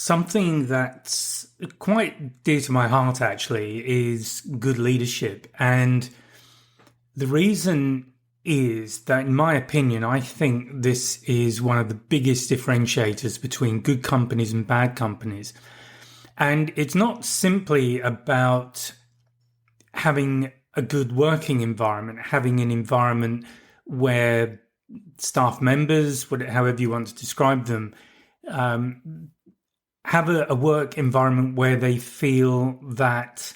Something that's quite dear to my heart, actually, is good leadership. And the reason is that, in my opinion, I think this is one of the biggest differentiators between good companies and bad companies. And it's not simply about having a good working environment, having an environment where staff members, however you want to describe them, have a work environment where they feel that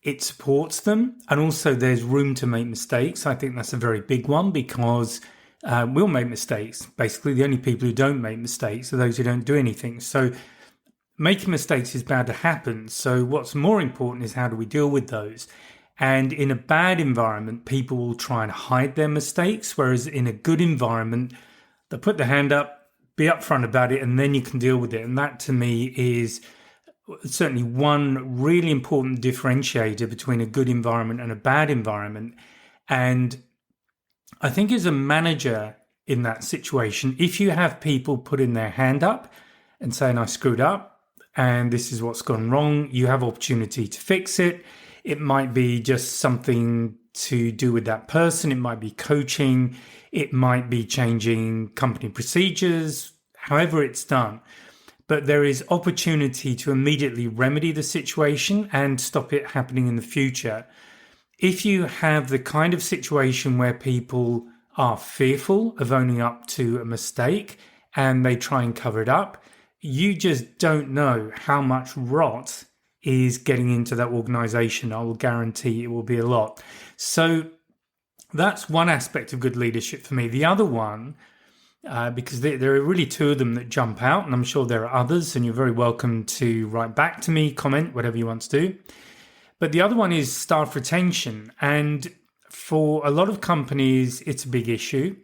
it supports them, and also there's room to make mistakes. I think that's a very big one because we'll make mistakes. Basically, the only people who don't make mistakes are those who don't do anything. So making mistakes is bound to happen. So what's more important is how do we deal with those? And in a bad environment, people will try and hide their mistakes, whereas in a good environment, they'll put their hand up, be upfront about it, and then you can deal with it. And that, to me, is certainly one really important differentiator between a good environment and a bad environment. And I think as a manager in that situation, if you have people putting their hand up and saying, I screwed up and this is what's gone wrong, you have opportunity to fix it. It might be just something to do with that person. It might be coaching. It might be changing company procedures, however it's done. But there is opportunity to immediately remedy the situation and stop it happening in the future. If you have the kind of situation where people are fearful of owning up to a mistake and they try and cover it up, you just don't know how much rot is getting into that organization. I will guarantee it will be a lot. So that's one aspect of good leadership for me. The other one, because there are really two of them that jump out, and I'm sure there are others, and you're very welcome to write back to me, comment, whatever you want to do. But the other one is staff retention. And for a lot of companies, it's a big issue.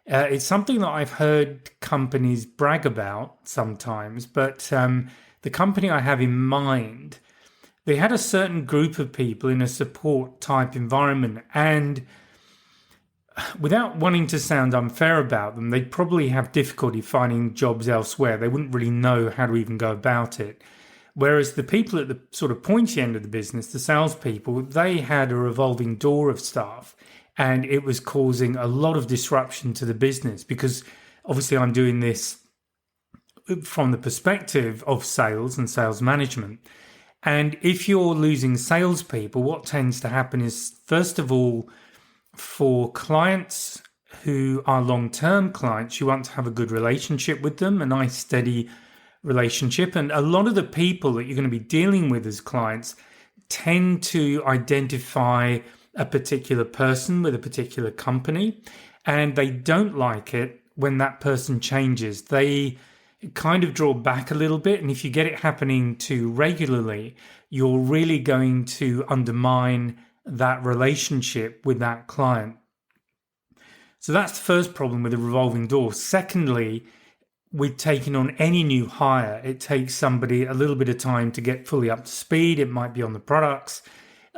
It's something that I've heard companies brag about sometimes, but the company I have in mind, they had a certain group of people in a support type environment, and without wanting to sound unfair about them, they'd probably have difficulty finding jobs elsewhere. They wouldn't really know how to even go about it. Whereas the people at the sort of pointy end of the business, the salespeople, they had a revolving door of staff, and it was causing a lot of disruption to the business because obviously I'm doing this from the perspective of sales and sales management. And if you're losing salespeople, what tends to happen is, first of all, for clients who are long-term clients, you want to have a good relationship with them, a nice, steady relationship. And a lot of the people that you're going to be dealing with as clients tend to identify a particular person with a particular company, and they don't like it when that person changes. They kind of draw back a little bit. And if you get it happening too regularly, you're really going to undermine that relationship with that client. So that's the first problem with the revolving door. Secondly, with taking on any new hire, it takes somebody a little bit of time to get fully up to speed. It might be on the products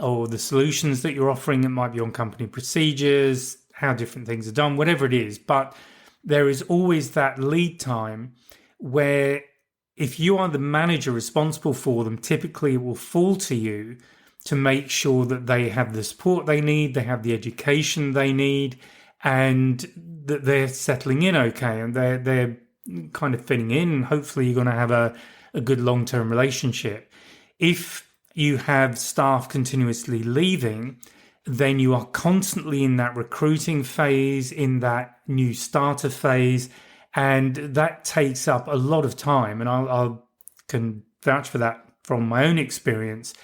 or the solutions that you're offering. It might be on company procedures, how different things are done, whatever it is. But there is always that lead time where if you are the manager responsible for them, typically it will fall to you to make sure that they have the support they need, they have the education they need, and that they're settling in okay, and they're kind of fitting in, and hopefully you're going to have a good long-term relationship. If you have staff continuously leaving, then you are constantly in that recruiting phase, in that new starter phase, and that takes up a lot of time. And I can vouch for that from my own experience.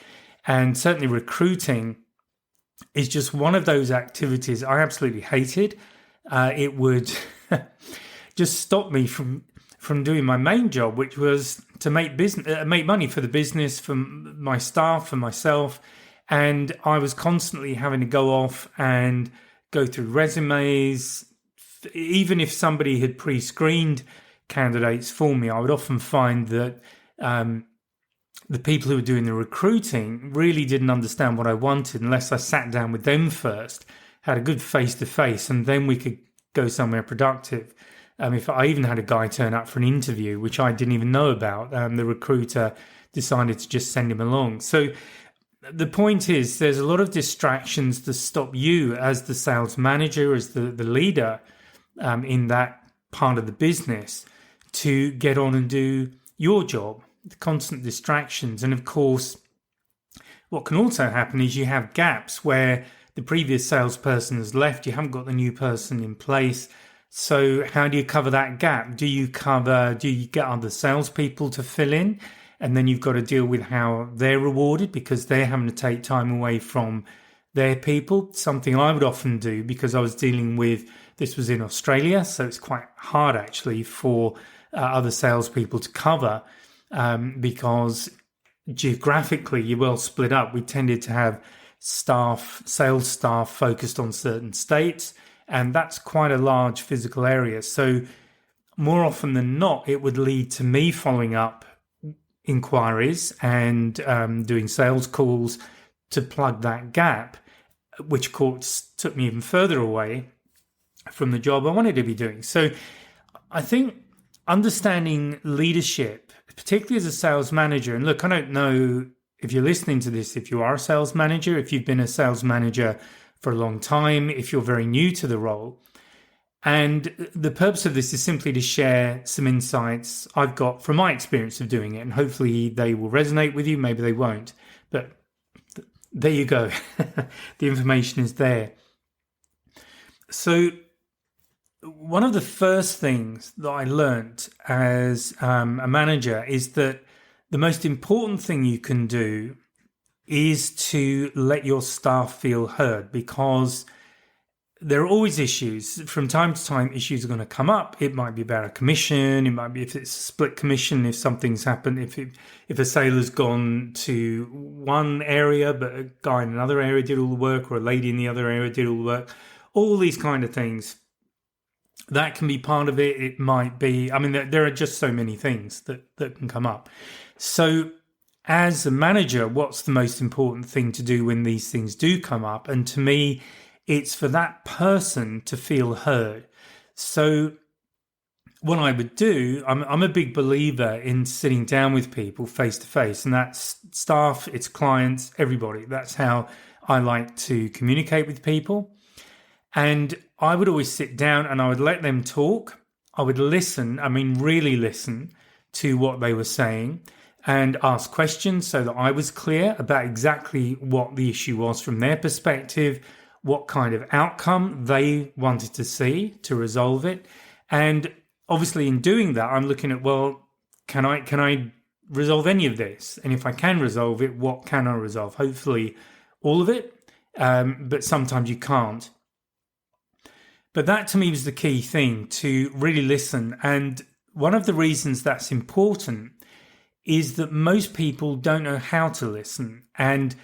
And certainly recruiting is just one of those activities I absolutely hated. It would just stop me from doing my main job, which was to make money for the business, for my staff, for myself. And I was constantly having to go off and go through resumes. Even if somebody had pre-screened candidates for me, I would often find that the people who were doing the recruiting really didn't understand what I wanted unless I sat down with them first, had a good face-to-face, and then we could go somewhere productive. If I even had a guy turn up for an interview, which I didn't even know about, the recruiter decided to just send him along. So the point is, there's a lot of distractions that stop you as the sales manager, as the leader in that part of the business, to get on and do your job. The constant distractions. And of course, what can also happen is you have gaps where the previous salesperson has left, you haven't got the new person in place. So how do you cover that gap? Do you get other salespeople to fill in? And then you've got to deal with how they're rewarded because they're having to take time away from their people. Something I would often do because I was dealing with, this was in Australia, so it's quite hard actually for other salespeople to cover because geographically you're well split up. We tended to have sales staff focused on certain states, and that's quite a large physical area. So more often than not, it would lead to me following up inquiries and doing sales calls to plug that gap, which of course took me even further away from the job I wanted to be doing. So I think understanding leadership, particularly as a sales manager, and look, I don't know if you're listening to this, if you are a sales manager, if you've been a sales manager for a long time, if you're very new to the role. And the purpose of this is simply to share some insights I've got from my experience of doing it. And hopefully they will resonate with you. Maybe they won't. But there you go. The information is there. So one of the first things that I learned as a manager is that the most important thing you can do is to let your staff feel heard, because there are always issues. From time to time, issues are going to come up. It might be about a commission. It might be if it's a split commission, if something's happened, if a sale has gone to one area, but a guy in another area did all the work, or a lady in the other area did all the work. All these kind of things. That can be part of it. It might be, there are just so many things that can come up. So as a manager, what's the most important thing to do when these things do come up? And to me, it's for that person to feel heard. So what I would do, I'm a big believer in sitting down with people face to face, and that's staff, it's clients, everybody. That's how I like to communicate with people. And I would always sit down and I would let them talk. I would listen, really listen to what they were saying and ask questions so that I was clear about exactly what the issue was from their perspective, what kind of outcome they wanted to see to resolve it. And obviously in doing that, I'm looking at, well, can I resolve any of this? And if I can resolve it, what can I resolve? Hopefully all of it, but sometimes you can't. But that to me was the key thing, to really listen. And one of the reasons that's important is that most people don't know how to listen. And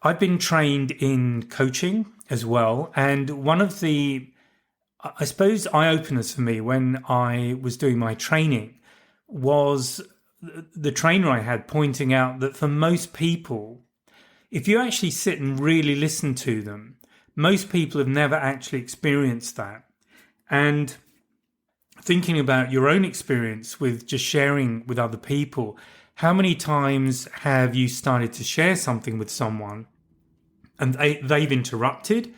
I've been trained in coaching as well. And one of the, I suppose, eye-openers for me when I was doing my training was the trainer I had pointing out that for most people, if you actually sit and really listen to them, most people have never actually experienced that. And thinking about your own experience with just sharing with other people, how many times have you started to share something with someone and they've interrupted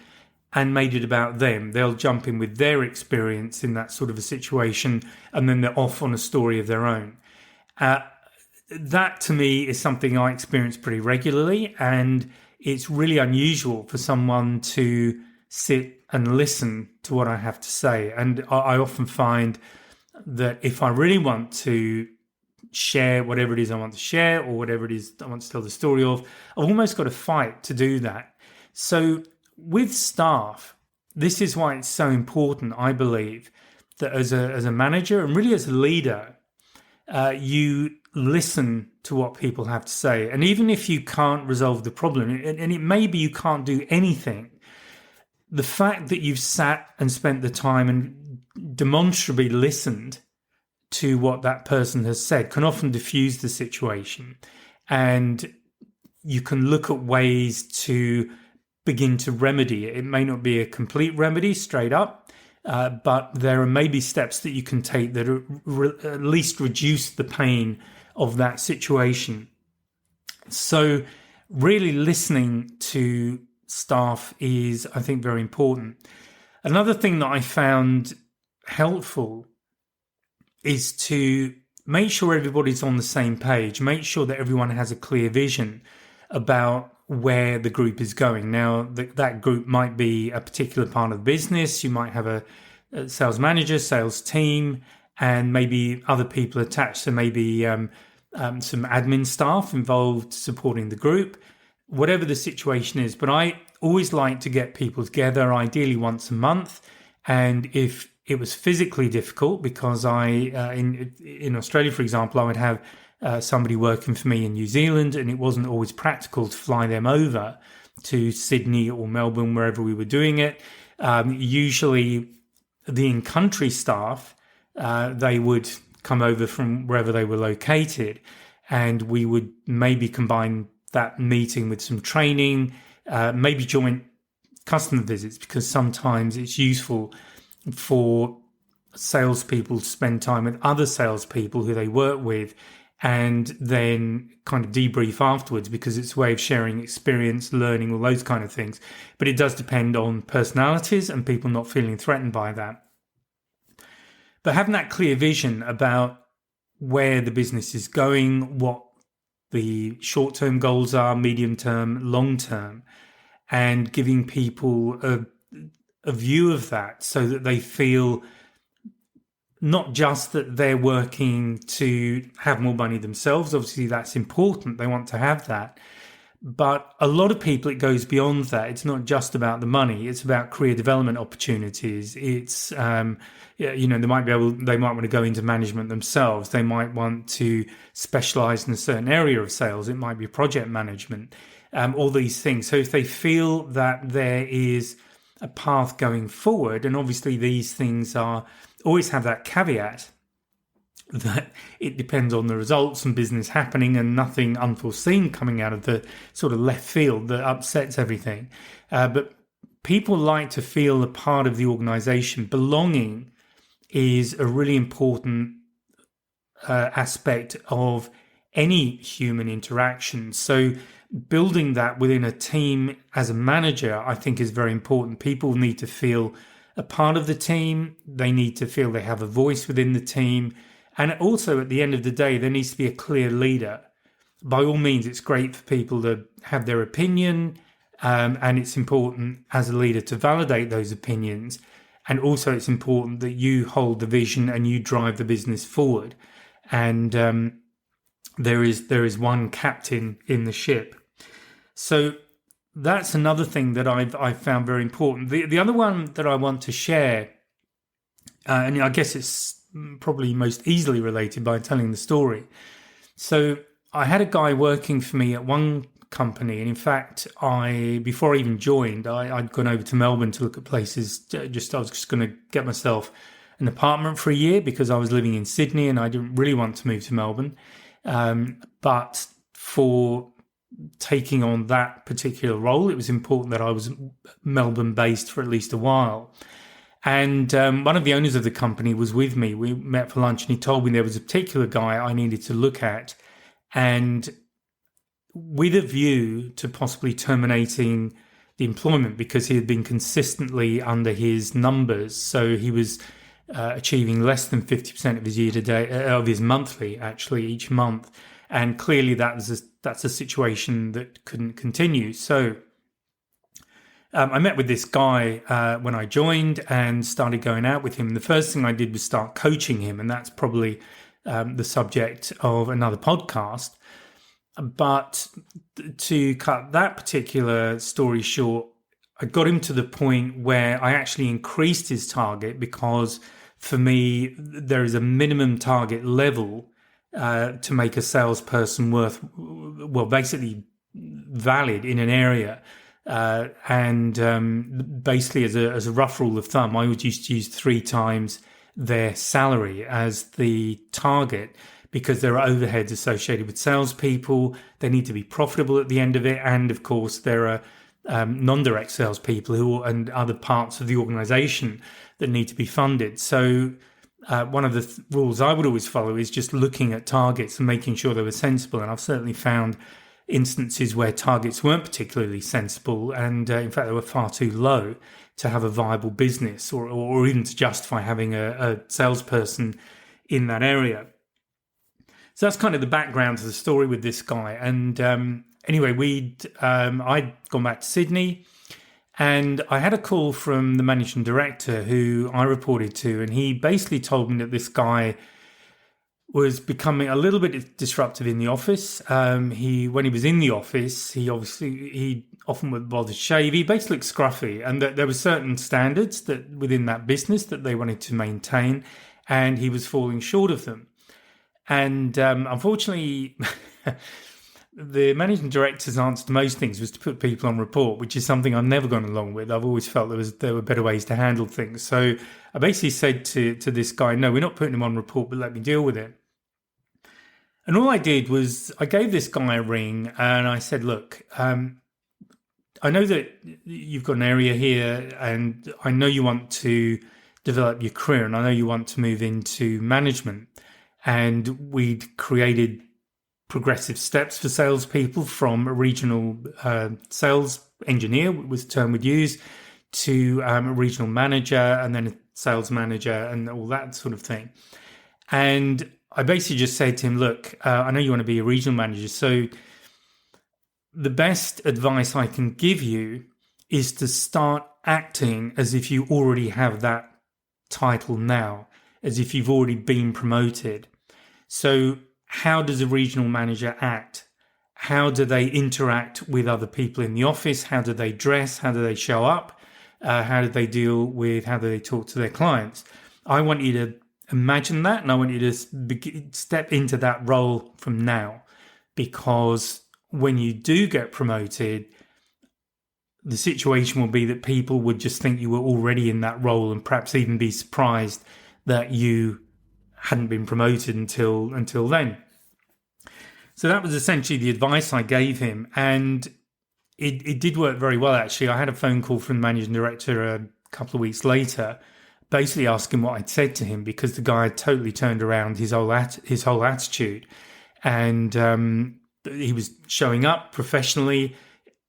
and made it about them? They'll jump in with their experience in that sort of a situation, and then they're off on a story of their own. That to me is something I experience pretty regularly, and it's really unusual for someone to sit and listen to what I have to say. And I often find that if I really want to share whatever it is I want to share, or whatever it is I want to tell the story of, I've almost got to fight to do that. So with staff, this is why it's so important, I believe, that as a manager and really as a leader, you listen to what people have to say. And even if you can't resolve the problem, and it may be you can't do anything, the fact that you've sat and spent the time and demonstrably listened to what that person has said can often diffuse the situation. And you can look at ways to begin to remedy it. It may not be a complete remedy straight up, but there are maybe steps that you can take that at least reduce the pain of that situation. So really listening to staff is, I think, very important. Another thing that I found helpful is to make sure everybody's on the same page, make sure that everyone has a clear vision about where the group is going. Now, that group might be a particular part of the business. You might have a sales manager, sales team, and maybe other people attached. So maybe some admin staff involved supporting the group, whatever the situation is. But I always like to get people together, ideally once a month. And if it was physically difficult, because in Australia, for example, I would have somebody working for me in New Zealand, and it wasn't always practical to fly them over to Sydney or Melbourne, wherever we were doing it. Usually the in-country staff, they would come over from wherever they were located, and we would maybe combine that meeting with some training, maybe joint customer visits, because sometimes it's useful for salespeople to spend time with other salespeople who they work with and then kind of debrief afterwards, because it's a way of sharing experience, learning, all those kind of things. But it does depend on personalities and people not feeling threatened by that. But having that clear vision about where the business is going, what the short-term goals are, medium-term, long-term, and giving people a view of that so that they feel not just that they're working to have more money themselves. Obviously, that's important. They want to have that. But a lot of people, it goes beyond that. It's not just about the money. It's about career development opportunities. It's, they might want to go into management themselves. They might want to specialize in a certain area of sales. It might be project management, all these things. So if they feel that there is a path going forward, and obviously these things always have that caveat that it depends on the results and business happening and nothing unforeseen coming out of the sort of left field that upsets everything. But people like to feel a part of the organization. Belonging is a really important aspect of any human interaction. So building that within a team as a manager, I think, is very important. People need to feel a part of the team. They need to feel they have a voice within the team. And also, at the end of the day, there needs to be a clear leader. By all means, it's great for people to have their opinion, and it's important as a leader to validate those opinions. And also, it's important that you hold the vision and you drive the business forward. And there is one captain in the ship. So that's another thing that I've found very important. The other one that I want to share, and I guess it's probably most easily related by telling the story. So I had a guy working for me at one company, and in fact, before I even joined, I'd gone over to Melbourne to look at places. I was just going to get myself an apartment for a year because I was living in Sydney and I didn't really want to move to Melbourne. But for taking on that particular role, it was important that I was Melbourne based for at least a while. And one of the owners of the company was with me. We met for lunch and he told me there was a particular guy I needed to look at, and with a view to possibly terminating the employment because he had been consistently under his numbers. So he was achieving less than 50% of his of his monthly, actually, each month. And clearly that's a situation that couldn't continue. So I met with this guy when I joined and started going out with him. The first thing I did was start coaching him, and that's probably the subject of another podcast. But to cut that particular story short, I got him to the point where I actually increased his target, because for me, there is a minimum target level to make a salesperson basically valid in an area. Basically, as a rough rule of thumb, I would used to use 3 times their salary as the target, because there are overheads associated with salespeople. They need to be profitable at the end of it, and of course, there are non-direct salespeople and other parts of the organization that need to be funded. So one of the rules I would always follow is just looking at targets and making sure they were sensible. And I've certainly found instances where targets weren't particularly sensible, and in fact they were far too low to have a viable business or even to justify having a salesperson in that area. So that's kind of the background to the story with this guy. And anyway, I'd gone back to Sydney, and I had a call from the managing director who I reported to, and he basically told me that this guy was becoming a little bit disruptive in the office. When he was in the office, he often would bother to shave. He basically looked scruffy, and that there were certain standards that within that business that they wanted to maintain, and he was falling short of them. And unfortunately, the managing director's answer to most things was to put people on report, which is something I've never gone along with. I've always felt there were better ways to handle things. So I basically said to this guy, no, we're not putting him on report, but let me deal with it. And all I did was I gave this guy a ring and I said, look, I know that you've got an area here and I know you want to develop your career and I know you want to move into management. And we'd created progressive steps for salespeople from a regional sales engineer was the term we'd use to a regional manager and then a sales manager and all that sort of thing. And I basically just said to him, look, I know you want to be a regional manager. So the best advice I can give you is to start acting as if you already have that title now, as if you've already been promoted. So how does a regional manager act? How do they interact with other people in the office? How do they dress? How do they show up? How do they how do they talk to their clients? I want you to imagine that, and I want you to step into that role from now, because when you do get promoted, the situation will be that people would just think you were already in that role and perhaps even be surprised that you hadn't been promoted until then. So that was essentially the advice I gave him, and it did work very well, actually. I had a phone call from the managing director a couple of weeks later, basically asking what I'd said to him, because the guy had totally turned around his whole attitude, and he was showing up professionally.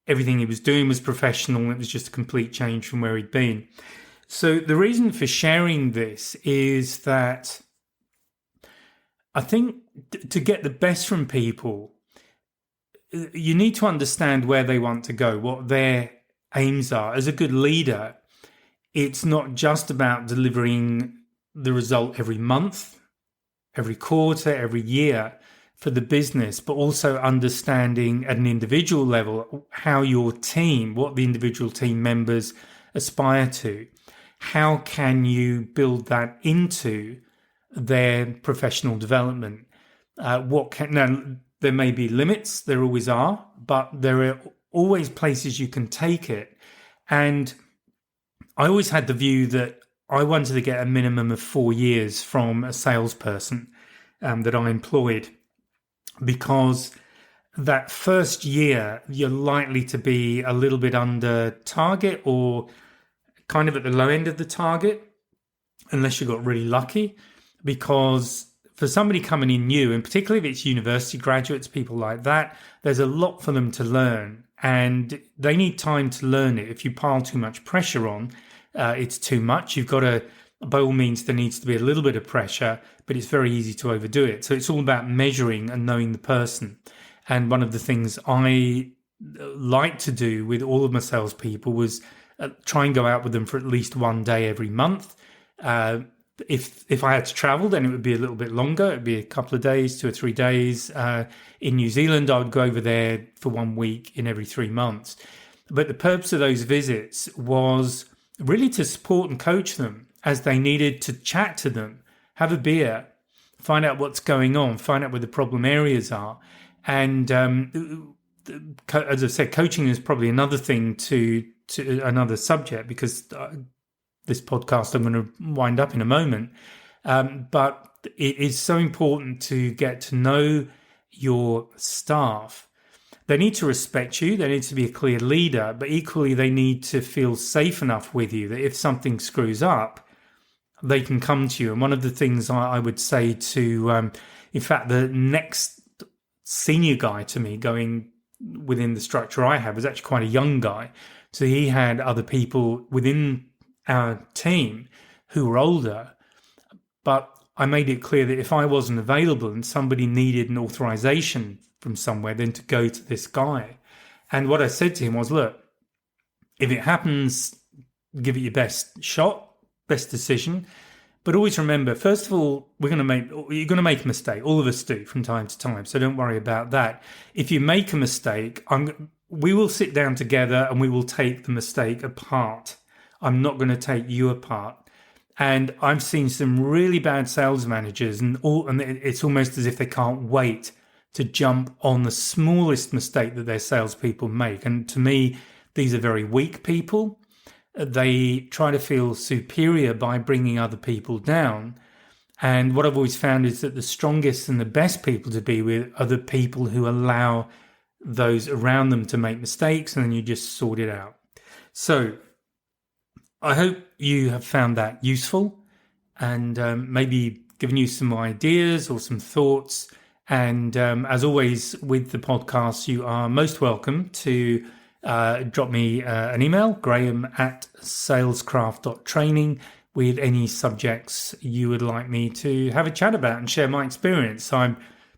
Everything he was doing was professional. It was just a complete change from where he'd been. So the reason for sharing this is that I think to get the best from people, you need to understand where they want to go, what their aims are. As a good leader, it's not just about delivering the result every month, every quarter, every year for the business, but also understanding at an individual level how your team, what the individual team members aspire to. How can you build that into their professional development? Now, there may be limits, there always are, but there are always places you can take it. And I always had the view that I wanted to get a minimum of 4 years from a salesperson that I employed, because that first year you're likely to be a little bit under target or kind of at the low end of the target, unless you got really lucky. Because for somebody coming in new, and particularly if it's university graduates, people like that, there's a lot for them to learn and they need time to learn it. If you pile too much pressure on, it's too much. You've got to, by all means, there needs to be a little bit of pressure, but it's very easy to overdo it. So it's all about measuring and knowing the person. And one of the things I like to do with all of my salespeople was try and go out with them for at least one day every month. If I had to travel, then it would be a little bit longer. It'd be a couple of days, 2 or 3 days. In New Zealand, I would go over there for 1 week in every 3 months. But the purpose of those visits was really to support and coach them as they needed to chat to them, have a beer, find out what's going on, find out where the problem areas are. And as I said, coaching is probably another thing to another subject, because this podcast I'm going to wind up in a moment. But it is so important to get to know your staff, They need to respect you. They need to be a clear leader, but equally they need to feel safe enough with you that if something screws up, they can come to you. And one of the things I would say to, in fact, the next senior guy to me going within the structure I have was actually quite a young guy. So he had other people within our team who were older, but I made it clear that if I wasn't available and somebody needed an authorization from somewhere, then to go to this guy. And what I said to him was, look, if it happens, give it your best shot, best decision. But always remember, first of all, you're going to make a mistake. All of us do from time to time. So don't worry about that. If you make a mistake, we will sit down together and we will take the mistake apart. I'm not going to take you apart. And I've seen some really bad sales managers and it's almost as if they can't wait to jump on the smallest mistake that their salespeople make. And to me, these are very weak people. They try to feel superior by bringing other people down. And what I've always found is that the strongest and the best people to be with are the people who allow those around them to make mistakes, and then you just sort it out. So I hope you have found that useful and maybe given you some ideas or some thoughts. And as always with the podcast, you are most welcome to drop me an email, graham@salescraft.training, with any subjects you would like me to have a chat about and share my experience. I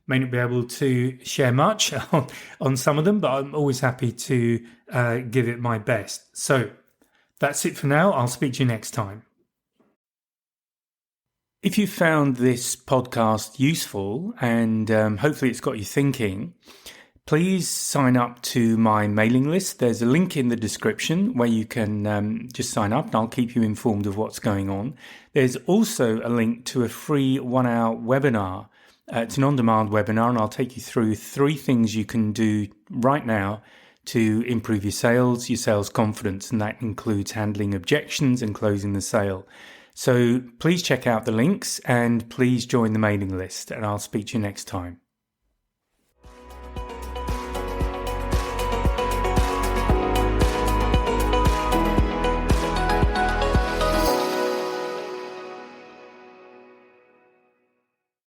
may not be able to share much on some of them, but I'm always happy to give it my best. So that's it for now. I'll speak to you next time. If you found this podcast useful and hopefully it's got you thinking, please sign up to my mailing list. There's a link in the description where you can just sign up and I'll keep you informed of what's going on. There's also a link to a free 1-hour webinar. It's an on-demand webinar and I'll take you through 3 things you can do right now to improve your sales confidence, and that includes handling objections and closing the sale. So please check out the links and please join the mailing list, and I'll speak to you next time.